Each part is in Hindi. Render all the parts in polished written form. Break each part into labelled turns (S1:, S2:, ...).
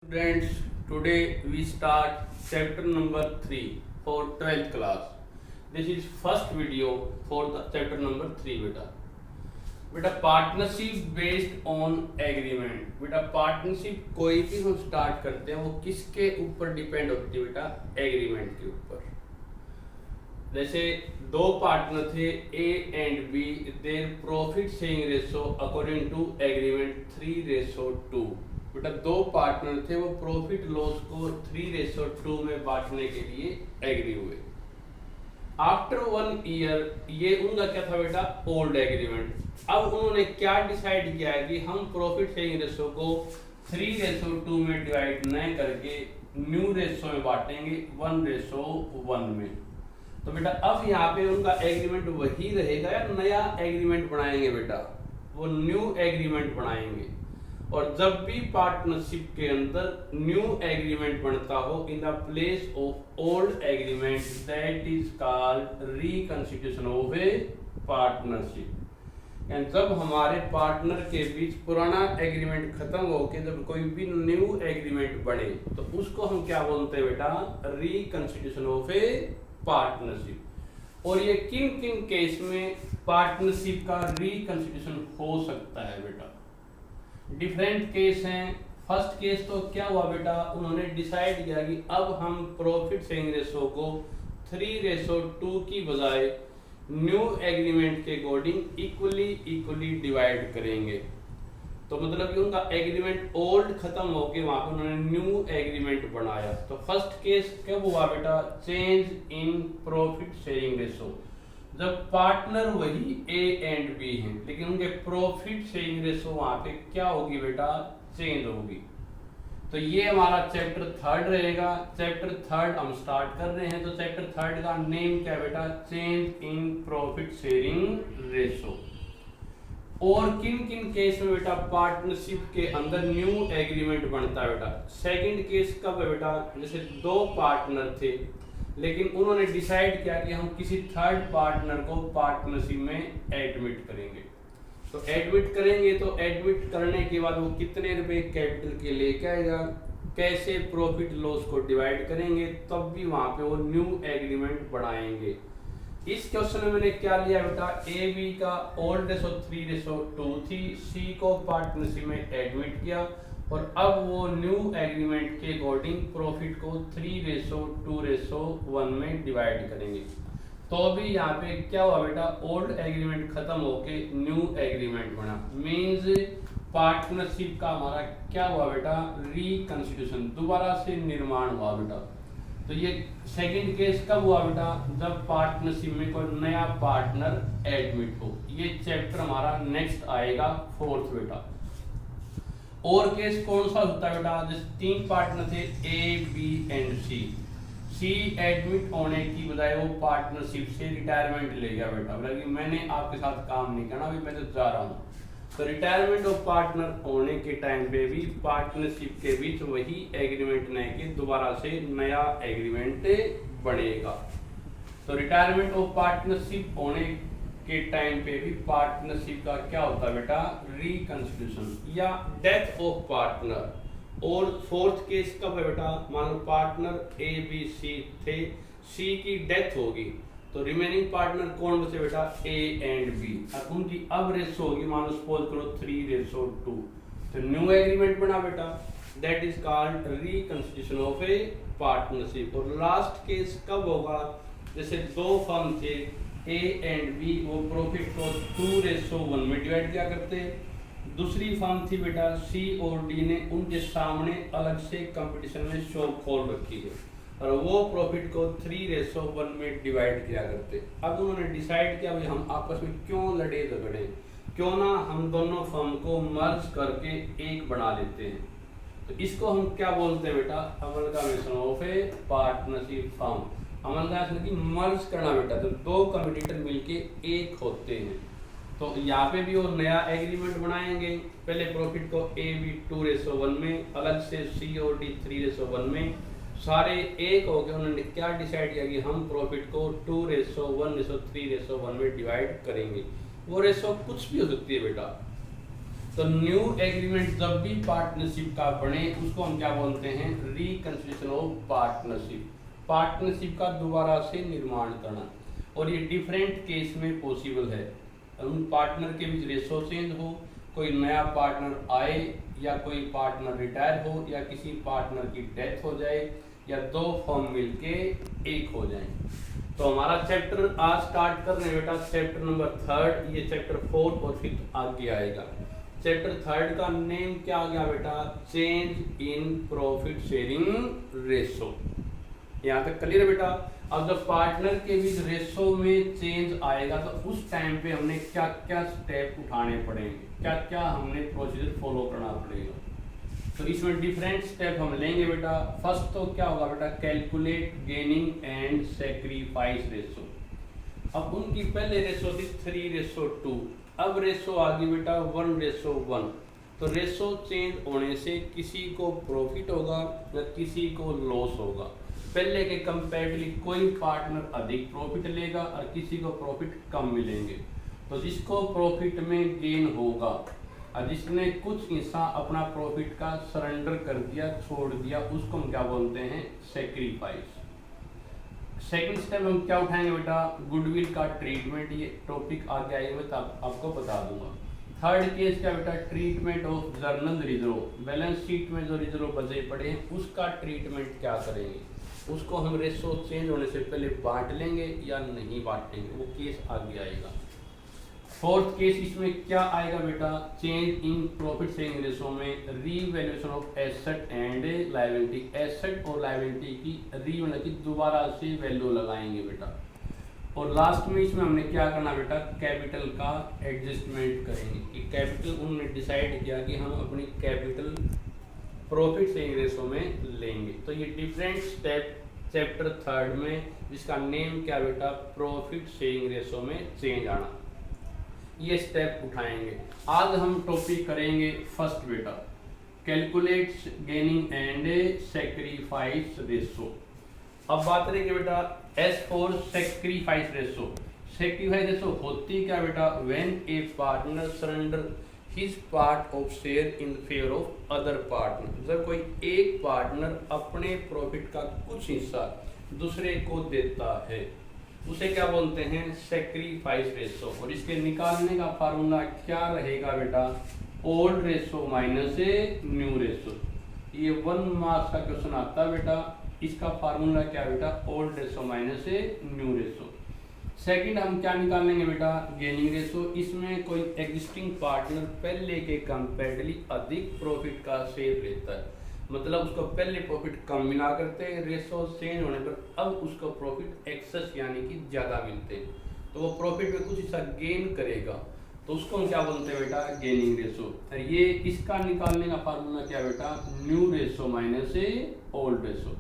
S1: Students, today we start chapter number 3 for 12th class. This is first video for the chapter number 3 बेटा पार्टनरशिप बेस्ड ऑन एग्रीमेंट। बेटा पार्टनरशिप कोई भी हम स्टार्ट करते हैं वो किसके ऊपर डिपेंड होती है बेटा? एग्रीमेंट के ऊपर। जैसे दो पार्टनर थे A and B, there profit sharing ratio according to agreement 3:2। बेटा दो पार्टनर थे, वो प्रॉफिट लॉस को 3:2 में बांटने के लिए एग्री हुए। आफ्टर 1 ईयर, ये उनका क्या था बेटा? Old agreement. अब उन्होंने क्या डिसाइड किया है कि हम प्रॉफिट शेयरिंग रेशो को 3:2 में डिवाइड न करके न्यू रेशो में बांटेंगे 1:1 में। तो बेटा अब यहाँ पे उनका एग्रीमेंट वही रहेगा या नया एग्रीमेंट बनाएंगे? बेटा वो न्यू एग्रीमेंट बनाएंगे। और जब भी पार्टनरशिप के अंदर न्यू एग्रीमेंट बनता हो in the place of old agreement, that is called reconstitution of A partnership. जब हमारे पार्टनर के बीच पुराना एग्रीमेंट खत्म होके जब कोई भी न्यू एग्रीमेंट बने तो उसको हम क्या बोलते हैं बेटा? Reconstitution of A partnership. और ये किन किन केस में पार्टनरशिप का रिकंस्टिट्यूशन हो सकता है बेटा? डिफरेंट केस हैं। फर्स्ट केस तो क्या हुआ बेटा? उन्होंने डिसाइड किया कि अब हम प्रॉफिट शेयरिंग रेशो को 3:2 की बजाय न्यू एग्रीमेंट के अकॉर्डिंग इक्वली डिवाइड करेंगे। तो मतलब कि उनका एग्रीमेंट ओल्ड खत्म होके वहां पर उन्होंने न्यू एग्रीमेंट बनाया। तो फर्स्ट केस कब हुआ बेटा? Change in profit sharing ratio. जब पार्टनर वही ए एंड बी हैं लेकिन उनके प्रॉफिट शेयरिंग रेशो वहां पे क्या होगी बेटा? चेंज होगी। तो ये हमारा चैप्टर 3 रहेगा। चैप्टर 3 हम स्टार्ट कर रहे हैं। तो चैप्टर 3 का नेम क्या है बेटा? Change in profit sharing ratio. और किन किन केस में बेटा पार्टनरशिप के अंदर न्यू एग्रीमेंट बनता है बेटा? सेकंड केस कब है बेटा? जैसे दो पार्टनर थे लेकिन उन्होंने डिसाइड किया कि हम किसी थर्ड पार्टनर को पार्टनरशिप में एडमिट करेंगे। तो एडमिट करेंगे तो एडमिट करने के बाद वो कितने रुपए कैपिटल के लेके आएगा, कैसे प्रॉफिट लॉस को डिवाइड करेंगे, तब भी वहां पे वो न्यू एग्रीमेंट बनाएंगे। इस क्वेश्चन में मैंने क्या लिया बेटा? ए बी का ओल्ड रेशो 3:2 थी, सी को पार्टनरशिप में एडमिट किया और अब वो न्यू एग्रीमेंट के अकॉर्डिंग प्रॉफिट को 3:2:1 में डिवाइड करेंगे। तो भी यहाँ पे क्या हुआ बेटा? ओल्ड एग्रीमेंट खत्म होके न्यू एग्रीमेंट बना। मींस पार्टनरशिप का हमारा क्या हुआ बेटा? रिकंस्टिट्यूशन, दोबारा से निर्माण हुआ बेटा। तो ये सेकंड केस कब हुआ बेटा? जब पार्टनरशिप में कोई नया पार्टनर एडमिट हो। ये चैप्टर हमारा नेक्स्ट आएगा 4th बेटा। और केस कौन सा होता है बेटा? जैसे तीन पार्टनर थे A B and C. C admit होने की बजाय वो पार्टनरशिप से रिटायरमेंट ले गया बेटा, बोला कि मैंने आपके साथ काम नहीं करना, अभी मैं तो जा रहा हूँ। तो रिटायरमेंट ऑफ पार्टनर होने के टाइम पे भी पार्टनरशिप के बीच वही एग्रीमेंट नहीं कि दोबारा से नया एग्रीमेंट बनेगा। तो रिटायरमेंट ऑफ पार्टनरशिप होने के टाइम पे भी पार्टनरशिप का क्या होता है बेटा? रिकंस्टिट्यूशन या डेथ ऑफ पार्टनर। और 4th केस कब है बेटा? मान लो पार्टनर ए बी सी थे, सी की डेथ होगी तो रिमेनिंग पार्टनर कौन बचे बेटा? A and B. और उनकी अब रेशो होगी मान लो सपोज करो 3:2। तो न्यू एग्रीमेंट बना बेटा, that is called reconstitution of A partnership. और लास्ट केस कब होगा? जैसे दो फर्म थे ए एंड बी, वो प्रॉफिट को 2:1 में डिवाइड किया करते। दूसरी फर्म थी बेटा सी और डी ने उनके सामने अलग से कंपटीशन में शॉप खोल रखी है और वो प्रॉफिट को 3:1 में डिवाइड किया करते। अब उन्होंने डिसाइड किया भाई हम आपस में क्यों लड़े झगड़े, क्यों ना हम दोनों फर्म को मर्ज करके एक बना लेते हैं। तो इसको हम क्या बोलते हैं बेटा? अमलगामेशन ऑफ ए पार्टनरशिप फर्म। अमलगामेशन की मर्ज करना बेटा, तो दो कंपटीटर मिलके एक होते हैं। तो यहाँ पे भी वो नया एग्रीमेंट बनाएंगे। पहले प्रॉफिट को ए बी 2:1 में, अलग से सी और डी 3:1 में, सारे एक हो गए। उन्होंने क्या डिसाइड किया कि हम प्रॉफिट को 2:1 3:1 में डिवाइड करेंगे। वो रेशो कुछ भी हो सकती है बेटा। तो न्यू एग्रीमेंट जब भी पार्टनरशिप का बने उसको हम क्या बोलते हैं, रिकंस्ट्रक्शन ऑफ पार्टनरशिप। पार्टनरशिप का दोबारा से निर्माण करना, और ये डिफरेंट केस में पॉसिबल है। उन पार्टनर के बीच रेशो चेंज हो, कोई नया पार्टनर आए, या कोई पार्टनर रिटायर हो, या किसी पार्टनर की डेथ हो जाए, या दो फर्म मिलके एक हो जाए। तो हमारा चैप्टर आज स्टार्ट कर रहे हैं बेटा, चैप्टर नंबर 3। ये चैप्टर 4 और 5 आगे आएगा। चैप्टर 3 का नेम क्या आ गया बेटा, change in profit sharing ratio. यहाँ तक क्लियर है बेटा। अब जब पार्टनर के बीच रेशो में चेंज आएगा तो उस टाइम पे हमने क्या क्या स्टेप उठाने पड़ेंगे, क्या क्या हमने प्रोसीजर फॉलो करना पड़ेगा। तो इसमें डिफरेंट स्टेप हम लेंगे बेटा। फर्स्ट तो क्या होगा बेटा, calculate gaining and sacrifice ratio. अब उनकी पहले रेशो थी 3:2, अब रेशो आ गई बेटा 1:1। तो रेशो चेंज होने से किसी को प्रॉफिट होगा या किसी को लॉस होगा। पहले के कंपैरेटिवली कोई पार्टनर अधिक प्रॉफिट लेगा और किसी को प्रॉफिट कम मिलेंगे। तो जिसको प्रॉफिट में गेन होगा और जिसने कुछ हिस्सा अपना प्रॉफिट का सरेंडर कर दिया, छोड़ दिया, उसको हम क्या बोलते हैं, सैक्रिफाइस। सेकंड स्टेप हम क्या उठाएंगे बेटा, गुडविल का ट्रीटमेंट। ये टॉपिक आगे आएगा मैं आपको बता दूंगा। थर्ड केस क्या बेटा, treatment of journal reserve. Balance sheet में जो रिजर्व बचे पड़े हैं उसका ट्रीटमेंट क्या करेंगे, उसको हम रेशो चेंज होने से पहले बांट लेंगे या नहीं बांटेंगे, वो केस आगे आएगा। फोर्थ केस इसमें क्या आएगा बेटा, change in profit sharing ratio में revaluation of asset and liability. Asset और लायबिलिटी की रीवैल्यू की दोबारा से वैल्यू लगाएंगे बेटा। और लास्ट में इसमें हमने क्या करना बेटा, कैपिटल का एडजस्टमेंट करेंगे कि कैपिटल उन्होंने डिसाइड किया कि हम अपनी कैपिटल प्रॉफिट शेयरिंग रेशो में लेंगे। तो ये डिफरेंट स्टेप चैप्टर 3 में, जिसका नेम क्या बेटा, प्रॉफिट शेयरिंग रेशो में चेंज आना, ये स्टेप उठाएंगे। आज हम टॉपिक करेंगे फर्स्ट बेटा, calculate gaining and sacrifice ratio. अब बात करेंगे बेटा S for sacrifice ratio. Sacrifice ratio होती क्या बेटा, when A partner surrender his part of share in favour of other partner. जब कोई एक पार्टनर अपने प्रॉफिट का कुछ हिस्सा दूसरे को देता है उसे क्या बोलते हैं, सैक्रिफाइस रेशो। और इसके निकालने का फार्मूला क्या रहेगा बेटा, old ratio minus new ratio. ये 1 मार्क्स का क्वेश्चन आता है बेटा। इसका फार्मूला क्या बेटा, old ratio minus new ratio. Second हम क्या निकाल लेंगे बेटा, गेनिंग रेशो। इसमें कोई एग्जिस्टिंग पार्टनर पहले के कंपैरेटिवली अधिक प्रॉफिट का शेयर लेता है, मतलब उसको पहले प्रॉफिट कम मिला करते हैं, रेशो चेंज होने पर अब उसको प्रॉफिट एक्सेस यानी कि ज्यादा मिलते हैं, तो वो प्रॉफिट में कुछ हिस्सा गेन करेगा, तो उसको हम क्या बोलते हैं बेटा, गेनिंग रेशो। ये इसका निकालने का फार्मूला क्या बेटा, new ratio minus old ratio.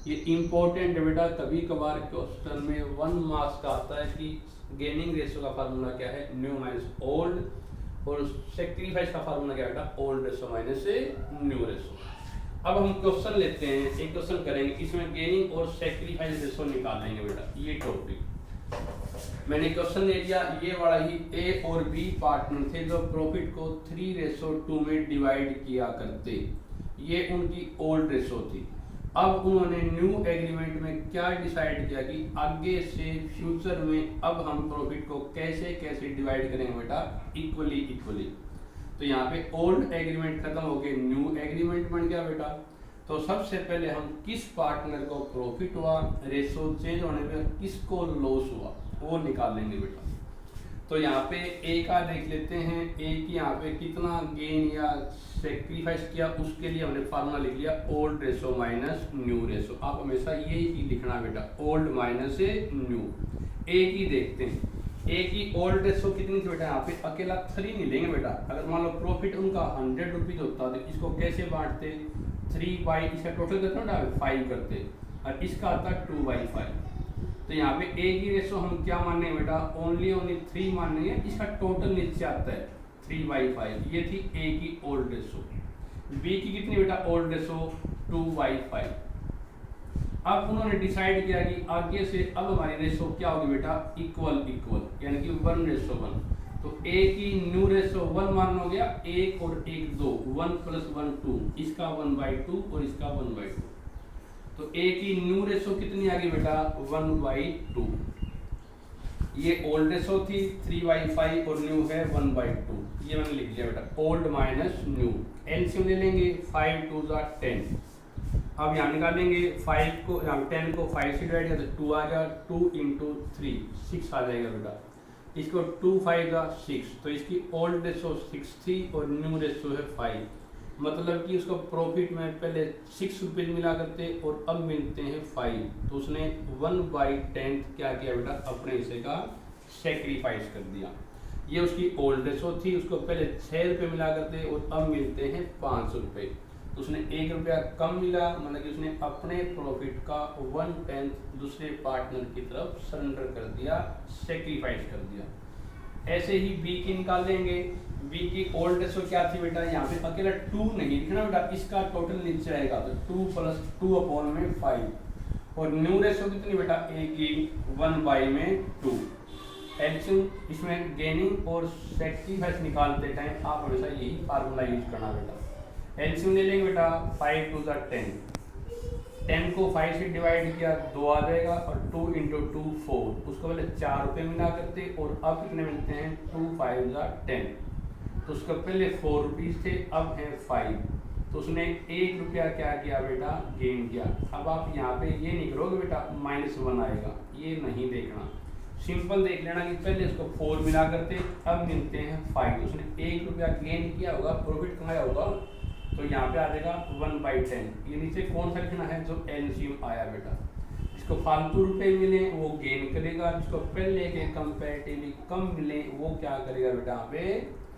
S1: ये इंपॉर्टेंट है बेटा, कभी कभार क्वेश्चन में 1 मार्क्स का आता है कि गेनिंग रेशो का फार्मूला क्या है, न्यू माइनस ओल्ड, और सैक्रिफाइस का फार्मूला क्या बेटा, old ratio minus new ratio. अब हम क्वेश्चन लेते हैं, एक क्वेश्चन करेंगे, इसमें गेनिंग और सैक्रिफाइस रेशो निकालेंगे बेटा। ये टॉपिक मैंने क्वेश्चन ले लिया, ये वाला ही ए और बी पार्टनर थे जो प्रॉफिट को 3:2 में डिवाइड किया करते, ये उनकी ओल्ड रेशो थी। अब उन्होंने न्यू एग्रीमेंट में क्या डिसाइड किया कि आगे से फ्यूचर में अब हम प्रॉफिट को कैसे कैसे डिवाइड करेंगे बेटा, इक्वली इक्वली। तो यहाँ पे ओल्ड एग्रीमेंट खत्म हो गए, न्यू एग्रीमेंट बन गया बेटा। तो सबसे पहले हम किस पार्टनर को प्रॉफिट हुआ, रेशो चेंज होने पे किसको लॉस हुआ, वो निकाल लेंगे बेटा। तो यहाँ पे ए का देख लेते हैं, ए की यहाँ पे कितना गेन या सैक्रिफाइस किया, उसके लिए हमने फार्मूला लिख लिया old ratio minus new ratio. आप हमेशा यही लिखना बेटा, ओल्ड माइनस न्यू। ए की देखते हैं, ए की ओल्ड रेशो कितनी थी बेटा, यहाँ पे अकेला 3 नहीं लेंगे बेटा। अगर मान लो प्रॉफिट उनका 100 रुपीज होता तो इसको कैसे बांटते, 3/, इसका टोटल कितना ना 5 करते, और इसका आता 2/5। तो यहाँ पे ए की रेशो हम क्या मानेंगे बेटा, ओनली 3 मानेंगे, इसका टोटल नीचे आता है 3/5। ये थी ए की ओल्ड रेशो। बी की कितनी बेटा ओल्ड रेशो, 2/5। अब उन्होंने डिसाइड किया कि आगे से अब हमारी रेशो क्या होगी बेटा, इक्वल इक्वल, यानी कि 1:1। तो ए की न्यू रेशो 1 मान हो गया, 1 और 1 2, 1 + 1 2, इसका 1/2 और इसका 1/2। तो ए की न्यू रेशो कितनी आ गई बेटा 1/2। ये ओल्ड रेशो थी 3/5 और न्यू है 1/2। ये मैंने लिख दिया बेटा, ओल्ड माइनस न्यू। एलसीएम ले लेंगे, 5 2 10। अब यहाँ निकालेंगे 5 को 10 को 5 से डिवाइड किया तो 2 आ जाएगा, 2 × 3 6 आ जाएगा बेटा। इसको 2 5 6, तो इसकी ओल्ड रेशो 6 थी और न्यू रेशो है 5। मतलब कि उसको प्रॉफिट में पहले 6 रुपये मिला करते और अब मिलते हैं 5। तो उसने 1/10 क्या किया बेटा, अपने हिस्से का सेक्रीफाइस कर दिया। ये उसकी ओल्ड रेशो थी, उसको पहले 6 रुपये मिला करते और अब मिलते हैं 5 रुपये। तो उसने 1 रुपया कम मिला, मतलब कि उसने अपने प्रॉफिट का 1/10 दूसरे पार्टनर की तरफ सरेंडर कर दिया, सेक्रीफाइस कर दिया। ऐसे ही बी की निकाल लेंगे। बी की ओल्ड रेशो क्या थी बेटा, यहाँ पे अकेला 2 नहीं लिखना बेटा, इसका टोटल नीचे आएगा तो 2 + 2/5। और न्यू रेशो कितनी बेटा, ए की 1/2। एलसीएम इसमें गेनिंग और सेक्रीफाइस निकालते टाइम आप हमेशा यही फार्मूला यूज करना बेटा। एलसीएम ले लेंगे बेटा, 5 2 10। 10 को 5 से डिवाइड किया 2 आ जाएगा और 2 × 2 4। उसको पहले 4 रुपये मिला करते और अब कितने मिलते हैं 2 5 10। तो उसका पहले 4 रुपीज़ थे, अब है 5। तो उसने 1 रुपया क्या किया बेटा, गेन किया। अब आप यहाँ पे ये नहीं करोगे बेटा -1 आएगा, ये नहीं देखना। सिंपल देख लेना कि पहले इसको 4 मिला करते, अब मिलते हैं 5। तो उसने 1 रुपया गेन किया होगा, प्रॉफिट कमाया होगा, तो यहाँ पे आ जाएगा 1/10। ये नीचे कौन सा लिखना है, जो एलसीएम आया बेटा। इसको फालतू रुपए मिले वो गेन करेगा, जिसको पहले के कंपैरेटिवली कम मिले वो क्या करेगा बेटा, यहाँ पे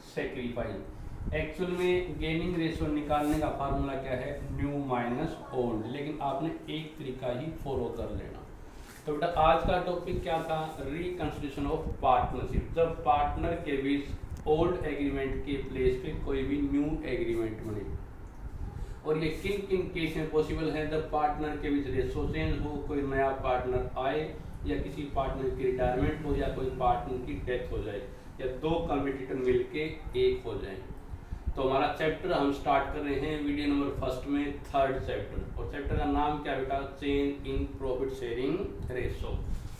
S1: सेक्रीफाइस। एक्चुअल में गेनिंग रेशो निकालने का फार्मूला क्या है, न्यू माइनस ओल्ड, लेकिन आपने एक तरीका ही फॉलो कर लेना। तो बेटा आज का टॉपिक क्या था, रिकंसिडरेशन ऑफ पार्टनरशिप। जब पार्टनर के बीच ओल्ड एग्रीमेंट के प्लेस पे कोई भी न्यू एग्रीमेंट बने, और ये किन किन केस में पॉसिबल है, जब पार्टनर के बीच रेशो चेंज हो, कोई नया पार्टनर आए, या किसी पार्टनर की रिटायरमेंट हो, या कोई पार्टनर की डेथ हो जाए, या 2 कॉम्पिटिटर मिलके एक हो जाए। तो हमारा चैप्टर हम स्टार्ट कर रहे हैं वीडियो नंबर 1 में, 3rd चैप्टर। और चैप्टर का नाम क्या बेटा, change in profit sharing ratio.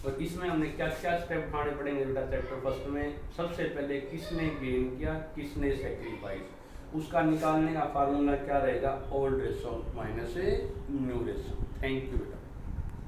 S1: और इसमें हमने क्या क्या स्टेप उठाने पड़ेंगे बेटा चैप्टर 1 में। सबसे पहले किसने गेन किया, किसने सेक्रीफाइस, उसका निकालने का फार्मूला क्या रहेगा, old ratio minus new ratio. Thank you बेटा।